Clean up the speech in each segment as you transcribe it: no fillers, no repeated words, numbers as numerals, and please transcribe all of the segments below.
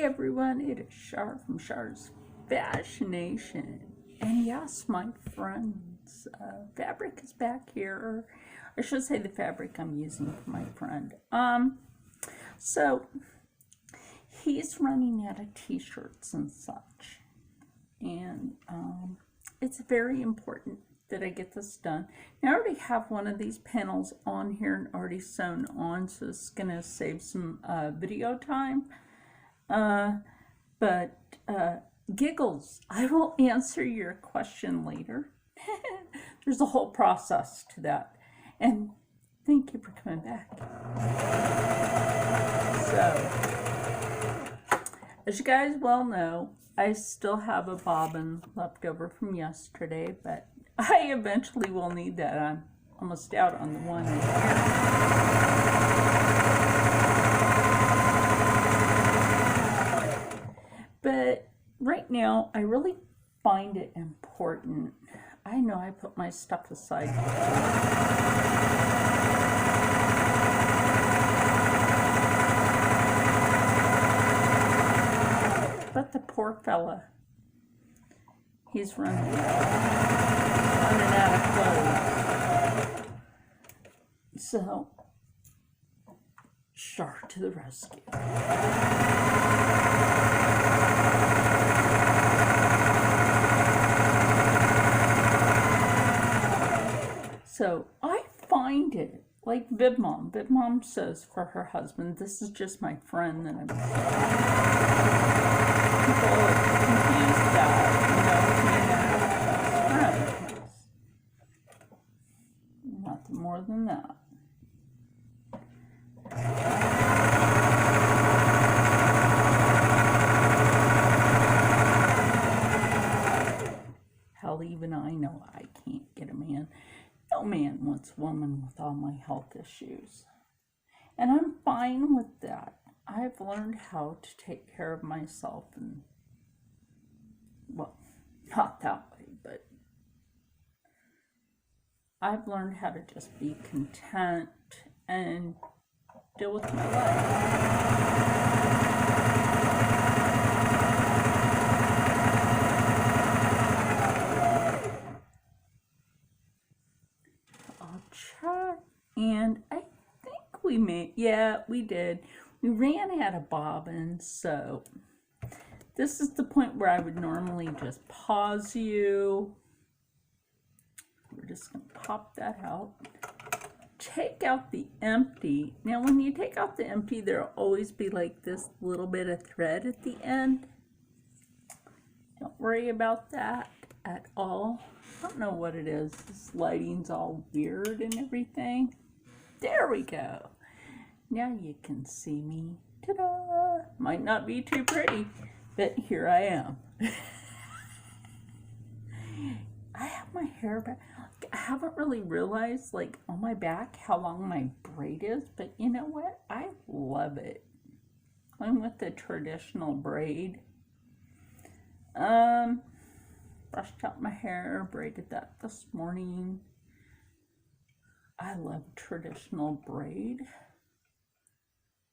everyone, it is Char from Char's Fascination. And yes, my friends, fabric is back here. I should say the fabric I'm using for my friend. So he's running out of t-shirts and such. And it's very important that I get this done. Now, I already have one of these panels on here and already sewn on, so it's gonna save some video time. But giggles, I will answer your question later. There's a whole process to that. And thank you for coming back. So, as you guys well know, I still have a bobbin left over from yesterday, but I eventually will need that. I'm almost out on the one in here. But right now, I really find it important. I know I put my stuff aside. But the poor fella, he's running out of clothes. So, Char to the rescue. So, I find it, like Mom says for her husband, this is just my friend that I'm people are confused about, friends. Nothing more than that. Hell, even I know I can't get a man. No man wants a woman with all my health issues. And I'm fine with that. I've learned how to take care of myself and, well, not that way, but I've learned how to just be content and deal with my life. I'll try, and I think we did. We ran out of bobbins, so this is the point where I would normally just pause you. We're just going to pop that out. Take out the empty. Now, when you take out the empty, there'll always be like this little bit of thread at the end. Don't worry about that at all. I don't know what it is. This lighting's all weird and everything. There we go. Now you can see me. Ta-da! Might not be too pretty, but here I am. I have my hair back. I haven't really realized, like, on my back how long my braid is, but you know what? I love it. I'm with the traditional braid. Brushed out my hair, braided that this morning. I love traditional braid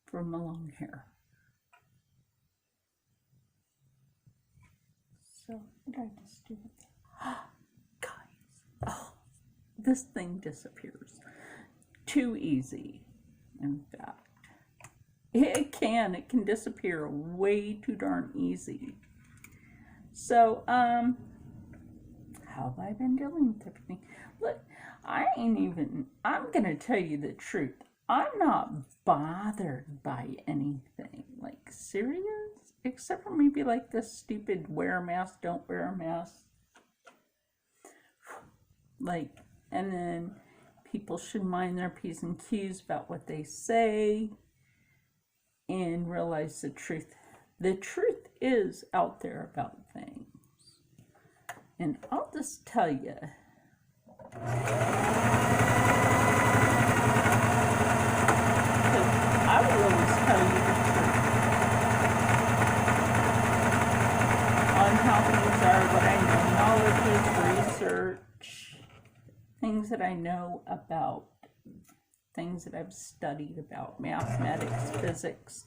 for my long hair. So, what did I just do with that? Guys, oh, this thing disappears. Too easy, in fact. It can disappear way too darn easy. So, how have I been dealing with everything? Look, I'm gonna tell you the truth. I'm not bothered by anything. Like, serious? Except for maybe like this stupid wear a mask, don't wear a mask. Like, and then people should mind their P's and Q's about what they say and realize the truth. The truth is out there about things. And I'll just tell you, I will always tell you the truth on how things are, what I know, knowledge, research, things that I know about, things that I've studied about, mathematics, physics,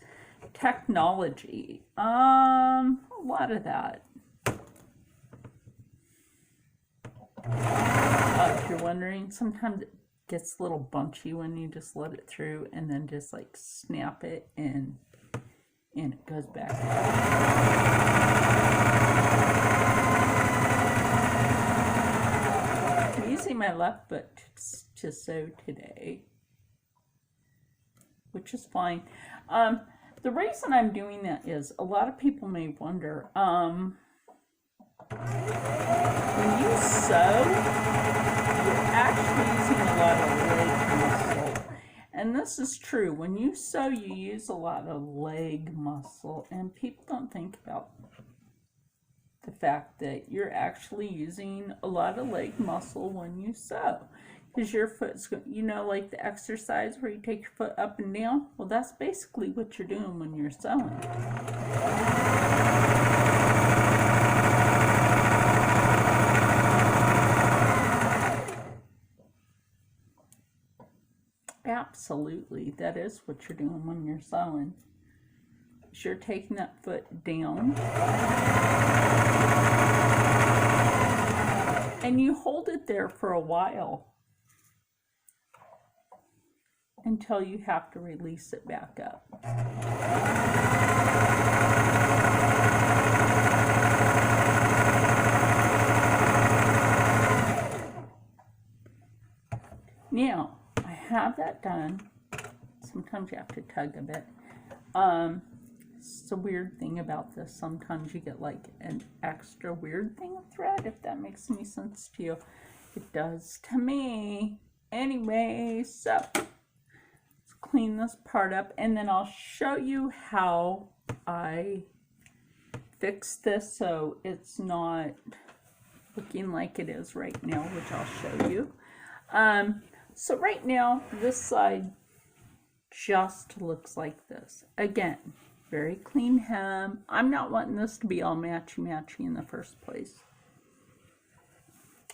Technology. A lot of that. If you're wondering, sometimes it gets a little bunchy when you just let it through and then just like snap it and it goes back out. I'm using my left foot to sew today, which is fine. The reason I'm doing that is a lot of people may wonder, when you sew, you're actually using a lot of leg muscle. And this is true. When you sew, you use a lot of leg muscle. And people don't think about the fact that you're actually using a lot of leg muscle when you sew. Because your foot's, you know, like the exercise where you take your foot up and down? Well, that's basically what you're doing when you're sewing. Absolutely, that is what you're doing when you're sewing. You're taking that foot down and you hold it there for a while until you have to release it back up. Now, I have that done. Sometimes you have to tug a bit. It's a weird thing about this. Sometimes you get like an extra weird thing of thread, if that makes any sense to you. It does to me. Anyway, so let's clean this part up and then I'll show you how I fix this so it's not looking like it is right now, which I'll show you. So right now, this side just looks like this. Again, very clean hem. I'm not wanting this to be all matchy-matchy in the first place.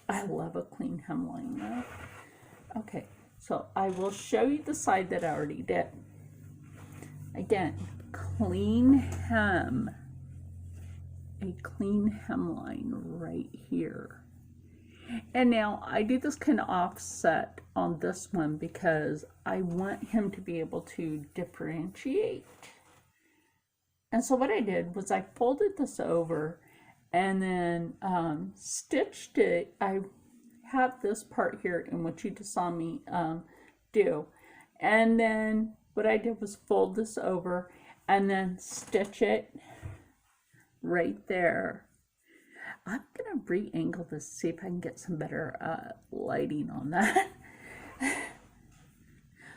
I love a clean hemline though. Okay, so I will show you the side that I already did. Again, clean hem. A clean hemline right here. And now I do this kind of offset on this one because I want him to be able to differentiate. And so what I did was I folded this over and then stitched it. I have this part here in which you just saw me do. And then what I did was fold this over and then stitch it right there. I'm going to re-angle this, see if I can get some better lighting on that.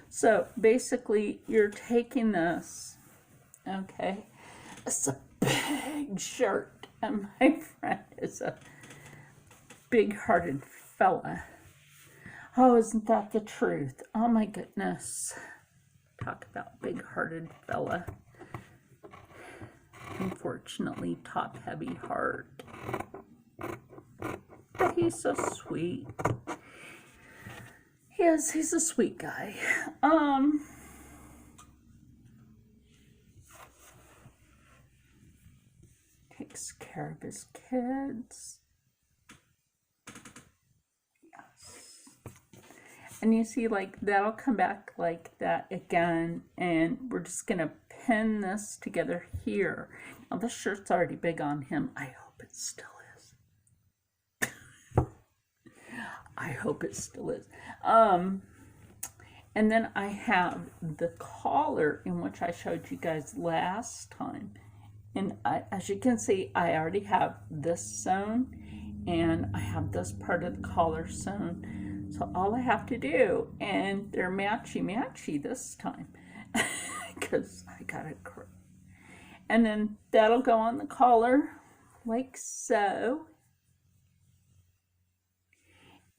So basically you're taking this, okay, it's a big shirt and my friend is a big-hearted fella. Oh, isn't that the truth? Oh my goodness. Talk about big-hearted fella. Unfortunately, top-heavy heart. But he's so sweet. He's a sweet guy. Takes care of his kids. Yes. And you see, like, that'll come back like that again, and we're just gonna pin this together here. Now this shirt's already big on him. I hope it still is. I hope it still is. And then I have the collar in which I showed you guys last time. And as you can see, I already have this sewn and I have this part of the collar sewn. So all I have to do, and they're matchy-matchy this time because I got it correct. And then that'll go on the collar like so.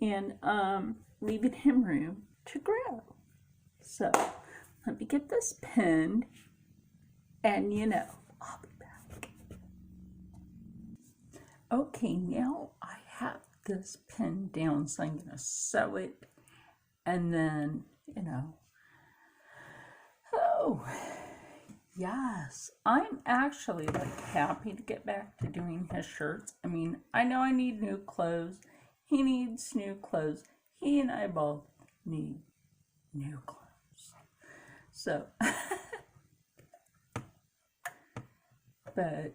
And leaving him room to grow. So let me get this pinned and you know, I'll be back. Okay, now I have this pinned down, so I'm gonna sew it and then, you know, oh yes, I'm actually like happy to get back to doing his shirts. I mean, I know I need new clothes. He needs new clothes. He and I both need new clothes. So, but,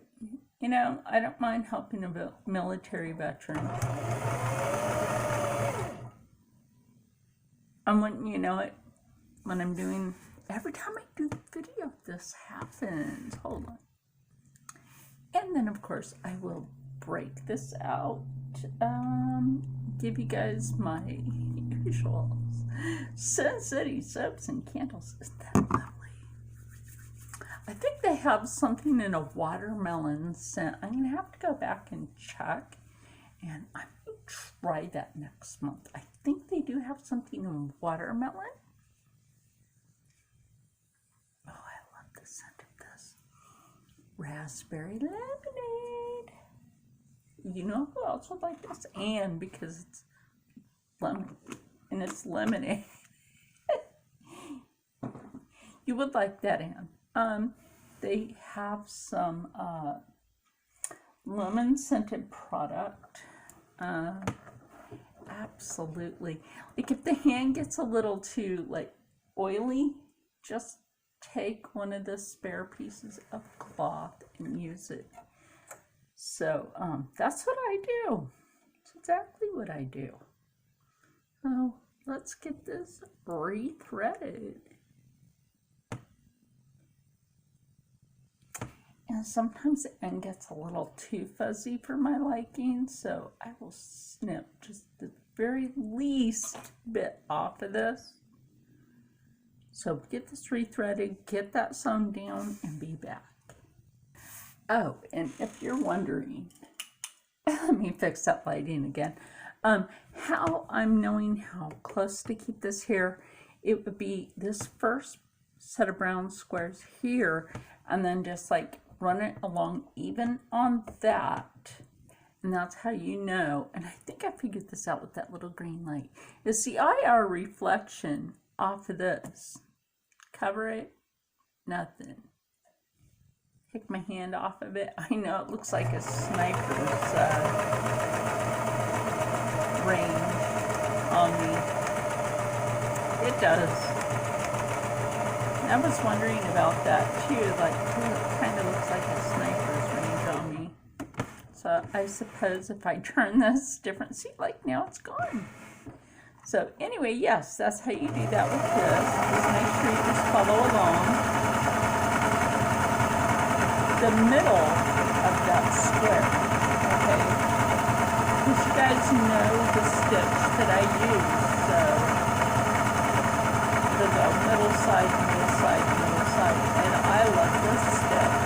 you know, I don't mind helping a military veteran. And when you know it, when I'm doing, every time I do the video, this happens. Hold on. And then, of course, I will break this out. Give you guys my usuals. Sin City soaps and candles. Isn't that lovely? I think they have something in a watermelon scent. I'm going to have to go back and check. And I'm going to try that next month. I think they do have something in watermelon. Oh, I love the scent of this. Raspberry lemonade. You know who else would like this? Anne, because it's lemon. And it's lemonade. You would like that, Anne. They have some lemon scented product. Absolutely. Like if the hand gets a little too like oily, just take one of the spare pieces of cloth and use it. So that's what I do. That's exactly what I do. So let's get this rethreaded. And sometimes the end gets a little too fuzzy for my liking, so I will snip just the very least bit off of this. So get this rethreaded, get that sewn down, and be back. Oh, and if you're wondering, let me fix that lighting again. How I'm knowing how close to keep this here, it would be this first set of brown squares here, and then just like run it along even on that. And that's how you know, and I think I figured this out with that little green light, is the IR reflection off of this. Cover it, nothing. Take my hand off of it. I know it looks like a sniper's range on me. It does. And I was wondering about that too, like, it kind of looks like a sniper's range on me. So I suppose if I turn this different, see, like now it's gone. So anyway, yes, that's how you do that with this. Just make sure you just follow along. The middle of that square, okay? Because you guys know the stitch that I use, so the middle side, middle side, middle side, and I love this stitch.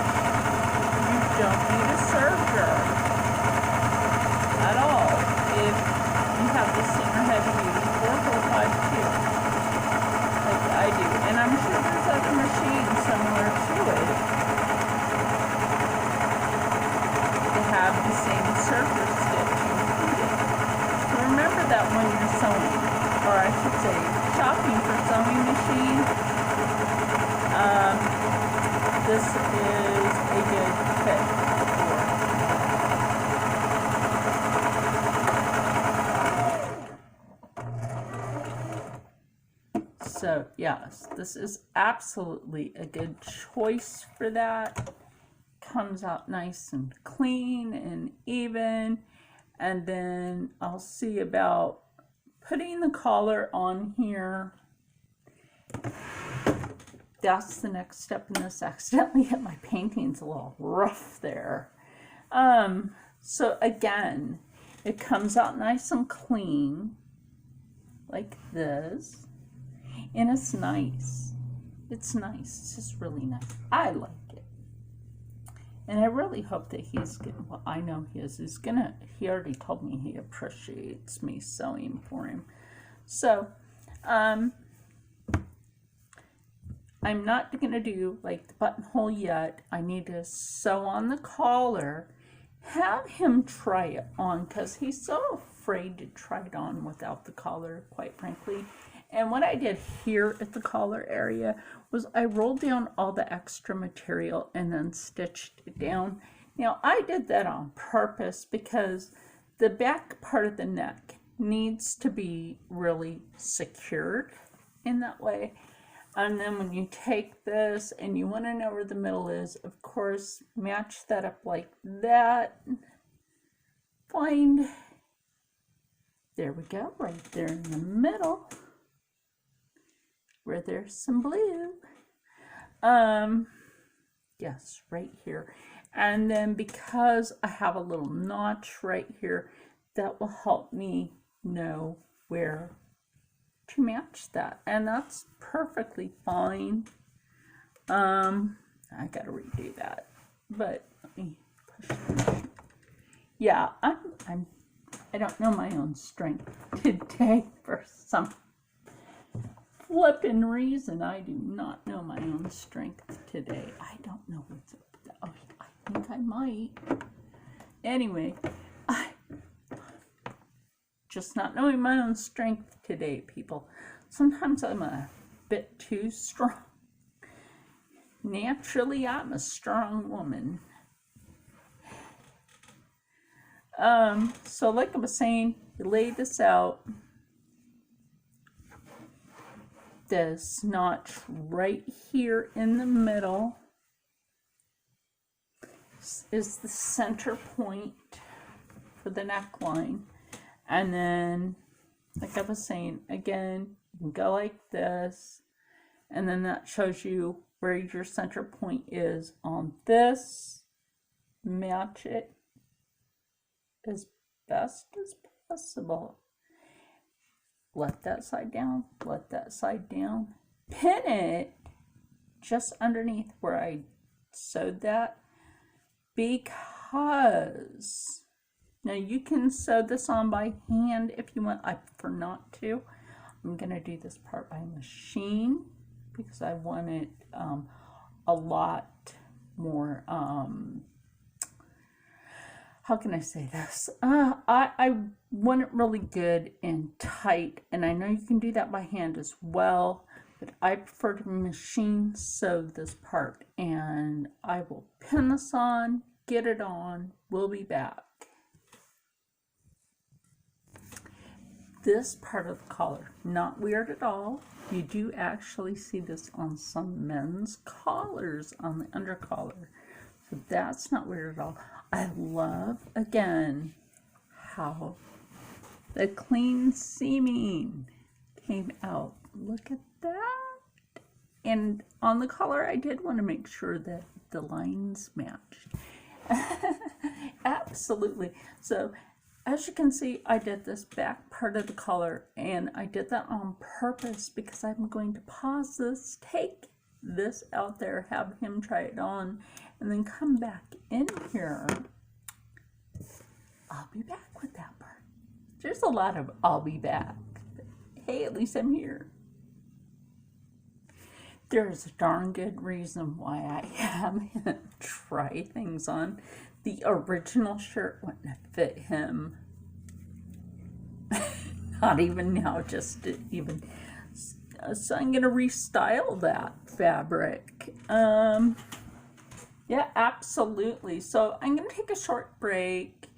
You don't need a serger at all if you have the Singer Heavy Duty 4452 like I do, and I'm sure there's other machines similar to it that have the same serger stitch included. So remember that when you're sewing, or I should say shopping for sewing machine, this is a good fit for. So yes, this is absolutely a good choice for that. Comes out nice and clean and even. And then I'll see about putting the collar on here. That's the next step in this. Accidentally hit my paintings a little rough there. So again, it comes out nice and clean like this. And it's nice. It's nice. It's just really nice. I like it. And I really hope that he's gonna, well, I know he is. He already told me he appreciates me sewing for him. So, I'm not going to do like the buttonhole yet. I need to sew on the collar, have him try it on because he's so afraid to try it on without the collar, quite frankly. And what I did here at the collar area was I rolled down all the extra material and then stitched it down. Now I did that on purpose because the back part of the neck needs to be really secured in that way. And then when you take this and you want to know where the middle is, of course, match that up like that. Find, there we go, right there in the middle, where there's some blue. Yes, right here. And then because I have a little notch right here, that will help me know where to match that. And that's perfectly fine. I gotta redo that. But let me push this. Yeah, I don't know my own strength today for some flippin' reason. I do not know my own strength today. I don't know what's up with that. Oh, I think I might. Anyway, I just not knowing my own strength today, people. Sometimes I'm a bit too strong. Naturally, I'm a strong woman. So like I was saying, you lay this out. This notch right here in the middle is the center point for the neckline. And then, like I was saying, again, you can go like this. And then that shows you where your center point is on this. Match it as best as possible. Let that side down, let that side down. Pin it just underneath where I sewed that, because now you can sew this on by hand if you want. I prefer not to. I'm going to do this part by machine because I want it a lot more how can I say this? I want it really good and tight, and I know you can do that by hand as well, but I prefer to machine sew this part, and I will pin this on, get it on, we'll be back. This part of the collar, not weird at all. You do actually see this on some men's collars on the undercollar. So that's not weird at all. I love, again, how the clean seaming came out. Look at that. And on the collar, I did want to make sure that the lines matched. Absolutely. So as you can see, I did this back part of the collar, and I did that on purpose because I'm going to pause this, take this out there, have him try it on, and then come back in here. I'll be back with that part. There's a lot of I'll be back. Hey, at least I'm here. There's a darn good reason why I haven't tried things on. The original shirt wouldn't have fit him. Not even now, just even. So I'm going to restyle that fabric. Yeah, absolutely. So I'm going to take a short break.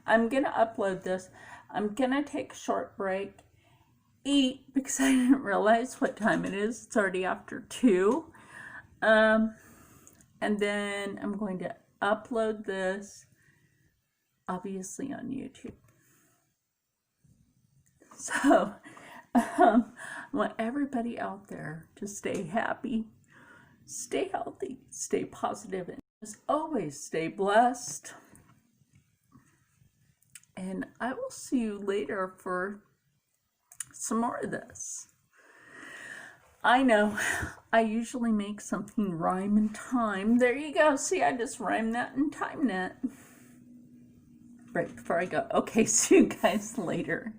I'm going to upload this. I'm going to take a short break, eat, because I didn't realize what time it is. It's already after 2. And then I'm going to upload this, obviously on YouTube. So, I want everybody out there to stay happy, stay healthy, stay positive, and as always, stay blessed. And I will see you later for some more of this. I know, I usually make something rhyme and time. There you go. See, I just rhymed that and timed that. Right before I go. Okay, see you guys later.